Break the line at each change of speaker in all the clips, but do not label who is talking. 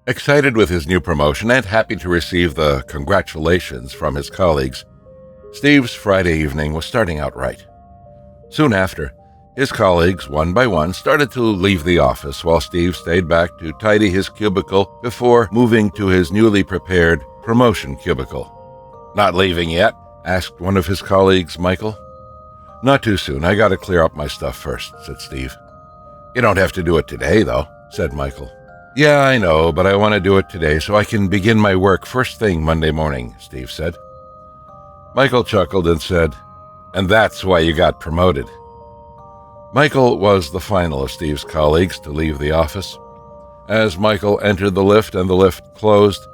Excited with his new promotion and happy to receive the congratulations from his colleagues, Steve's Friday evening was starting out right. Soon after, his colleagues, one by one, started to leave the office while Steve stayed back to tidy his cubicle before moving to his newly prepared promotion cubicle. "Not leaving yet?" asked one of his colleagues, Michael. "Not too soon. I gotta clear up my stuff first," said Steve. "You don't have to do it today, though," said Michael. "Yeah, I know, but I want to do it today so I can begin my work first thing Monday morning," Steve said. Michael chuckled and said, "And that's why you got promoted." Michael was the final of Steve's colleagues to leave the office. As Michael entered the lift and the lift closed,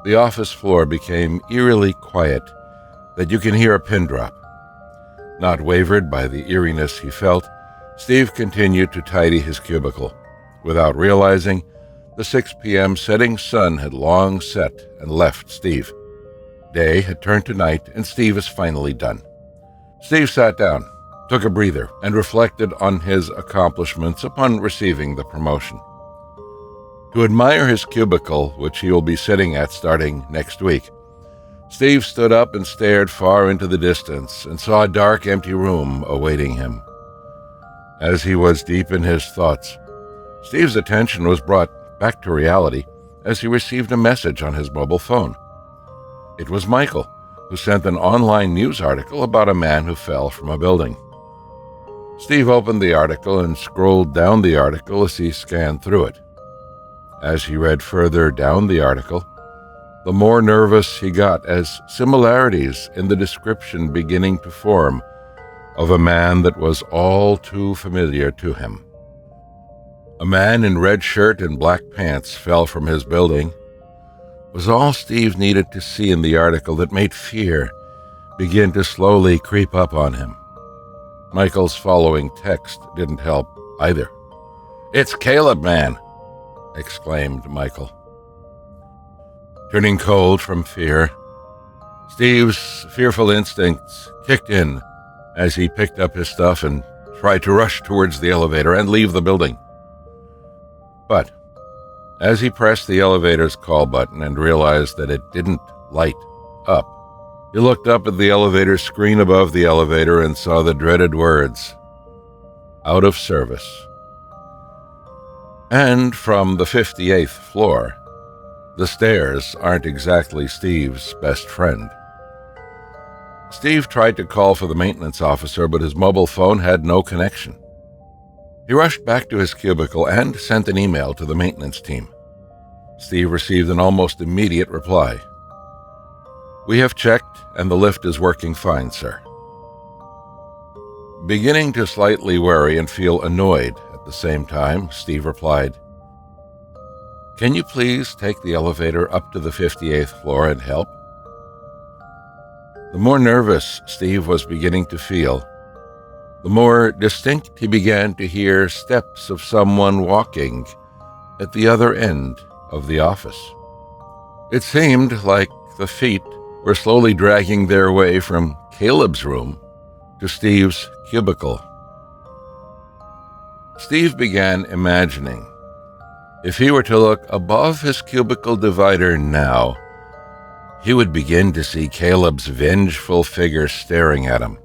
the office floor became eerily quiet, that you can hear a pin drop. Not wavered by the eeriness he felt, Steve continued to tidy his cubicle. Without realizing, the 6 p.m. setting sun had long set and left Steve. Day had turned to night, and Steve is finally done. Steve sat down, took a breather, and reflected on his accomplishments upon receiving the promotion. To admire his cubicle, which he will be sitting at starting next week, Steve stood up and stared far into the distance and saw a dark, empty room awaiting him. As he was deep in his thoughts, Steve's attention was brought back to reality as he received a message on his mobile phone. It was Michael, who sent an online news article about a man who fell from a building. Steve opened the article and scrolled down the article as he scanned through it. As he read further down the article, the more nervous he got as similarities in the description beginning to form of a man that was all too familiar to him. A man in red shirt and black pants fell from his building was all Steve needed to see in the article that made fear begin to slowly creep up on him. Michael's following text didn't help either. "It's Caleb, man!" exclaimed Michael. Turning cold from fear, Steve's fearful instincts kicked in as he picked up his stuff and tried to rush towards the elevator and leave the building. But as he pressed the elevator's call button and realized that it didn't light up, he looked up at the elevator screen above the elevator and saw the dreaded words, "Out of service." And from the 58th floor, the stairs aren't exactly Steve's best friend. Steve tried to call for the maintenance officer, but his mobile phone had no connection. He rushed back to his cubicle and sent an email to the maintenance team. Steve received an almost immediate reply. "We have checked, and the lift is working fine, sir." Beginning to slightly worry and feel annoyed at the same time, Steve replied, "Can you please take the elevator up to the 58th floor and help?" The more nervous Steve was beginning to feel, the more distinct he began to hear steps of someone walking at the other end of the office. It seemed like the feet were slowly dragging their way from Caleb's room to Steve's cubicle. Steve began imagining if he were to look above his cubicle divider now, he would begin to see Caleb's vengeful figure staring at him.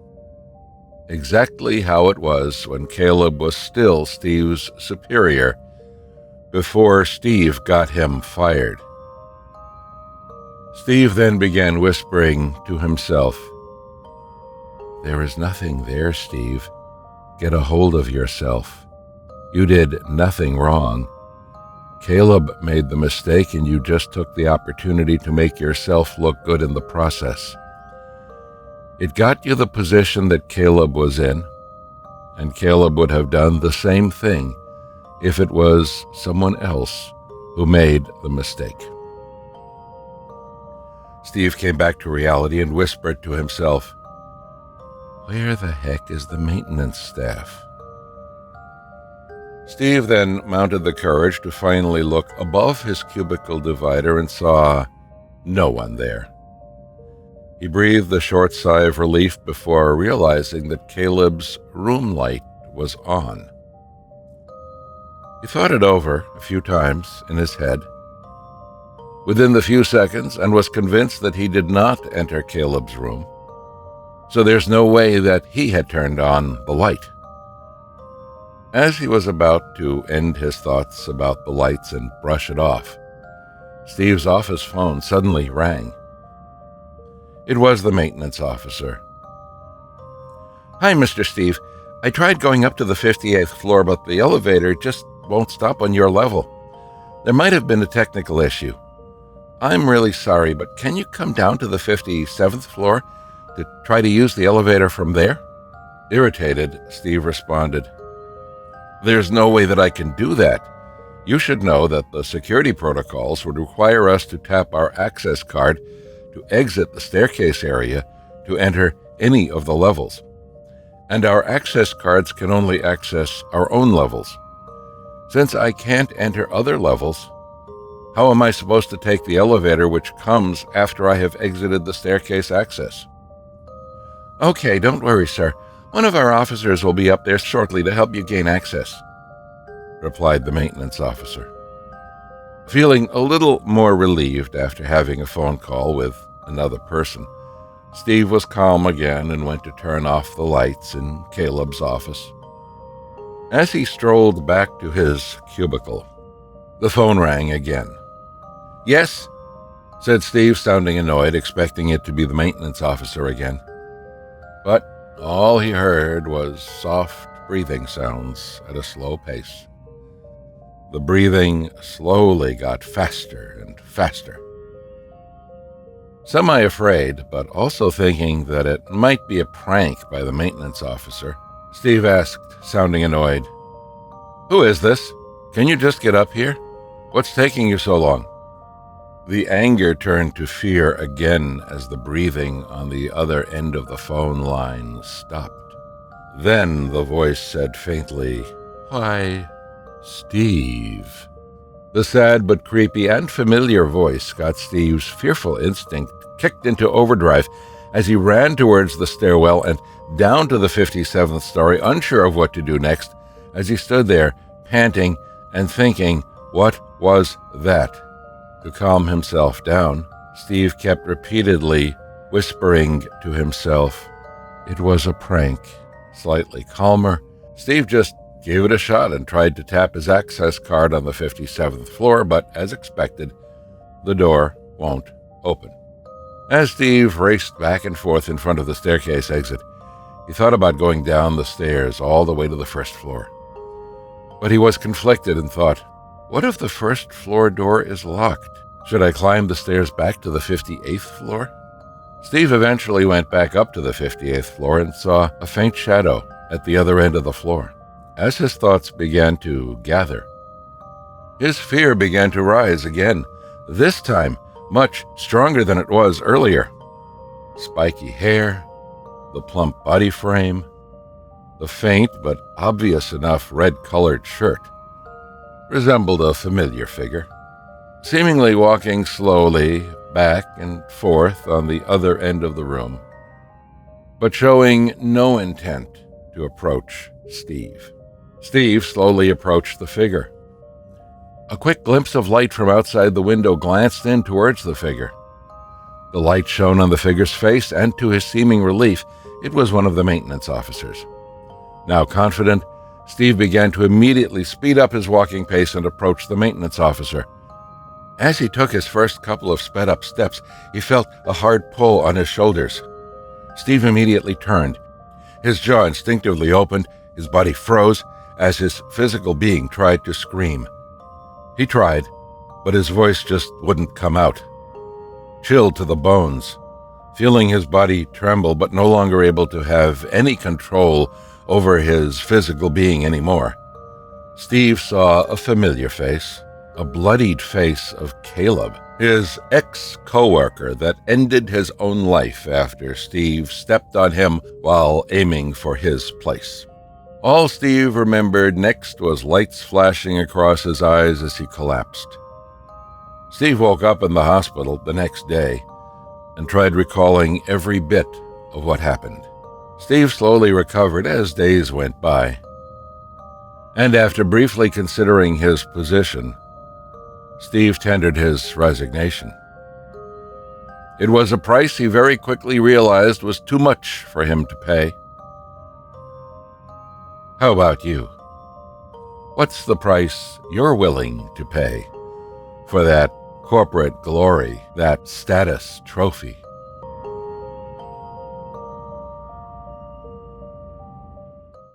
Exactly how it was when Caleb was still Steve's superior, before Steve got him fired. Steve then began whispering to himself, "There is nothing there, Steve. Get a hold of yourself. You did nothing wrong. Caleb made the mistake, and you just took the opportunity to make yourself look good in the process. It got you the position that Caleb was in, and Caleb would have done the same thing if it was someone else who made the mistake." Steve came back to reality and whispered to himself, "Where the heck is the maintenance staff?" Steve then mounted the courage to finally look above his cubicle divider and saw no one there. He breathed a short sigh of relief before realizing that Caleb's room light was on. He thought it over a few times in his head, within the few seconds and was convinced that he did not enter Caleb's room. So there's no way that he had turned on the light. As he was about to end his thoughts about the lights and brush it off, Steve's office phone suddenly rang. It was the maintenance officer. "Hi, Mr. Steve. I tried going up to the 58th floor, but the elevator just won't stop on your level. There might have been a technical issue. I'm really sorry, but can you come down to the 57th floor to try to use the elevator from there?" Irritated, Steve responded, "There's no way that I can do that. You should know that the security protocols would require us to tap our access card to exit the staircase area to enter any of the levels. And our access cards can only access our own levels. Since I can't enter other levels, how am I supposed to take the elevator which comes after I have exited the staircase access?" "Okay, don't worry, sir. One of our officers will be up there shortly to help you gain access," replied the maintenance officer. Feeling a little more relieved after having a phone call with another person, Steve was calm again and went to turn off the lights in Caleb's office. As he strolled back to his cubicle, the phone rang again. "Yes," said Steve, sounding annoyed, expecting it to be the maintenance officer again. But all he heard was soft breathing sounds at a slow pace. The breathing slowly got faster and faster. Semi-afraid, but also thinking that it might be a prank by the maintenance officer, Steve asked, sounding annoyed, "Who is this? Can you just get up here? What's taking you so long?" The anger turned to fear again as the breathing on the other end of the phone line stopped. Then the voice said faintly, "Why, Steve." The sad but creepy and familiar voice got Steve's fearful instinct kicked into overdrive as he ran towards the stairwell and down to the 57th story, unsure of what to do next, as he stood there, panting and thinking, what was that? To calm himself down, Steve kept repeatedly whispering to himself, "It was a prank." Slightly calmer, Steve just gave it a shot and tried to tap his access card on the 57th floor, but as expected, the door won't open. As Steve raced back and forth in front of the staircase exit, he thought about going down the stairs all the way to the first floor. But he was conflicted and thought, what if the first floor door is locked? Should I climb the stairs back to the 58th floor? Steve eventually went back up to the 58th floor and saw a faint shadow at the other end of the floor. As his thoughts began to gather, his fear began to rise again, this time much stronger than it was earlier. Spiky hair, the plump body frame, the faint but obvious enough red-colored shirt resembled a familiar figure, seemingly walking slowly back and forth on the other end of the room, but showing no intent to approach Steve. Steve slowly approached the figure. A quick glimpse of light from outside the window glanced in towards the figure. The light shone on the figure's face, and to his seeming relief, it was one of the maintenance officers. Now confident, Steve began to immediately speed up his walking pace and approach the maintenance officer. As he took his first couple of sped-up steps, he felt a hard pull on his shoulders. Steve immediately turned. His jaw instinctively opened, his body froze as his physical being tried to scream. He tried, but his voice just wouldn't come out. Chilled to the bones, feeling his body tremble but no longer able to have any control over his physical being anymore, Steve saw a familiar face, a bloodied face of Caleb, his ex-coworker that ended his own life after Steve stepped on him while aiming for his place. All Steve remembered next was lights flashing across his eyes as he collapsed. Steve woke up in the hospital the next day and tried recalling every bit of what happened. Steve slowly recovered as days went by, and after briefly considering his position, Steve tendered his resignation. It was a price he very quickly realized was too much for him to pay. How about you? What's the price you're willing to pay for that corporate glory, that status trophy?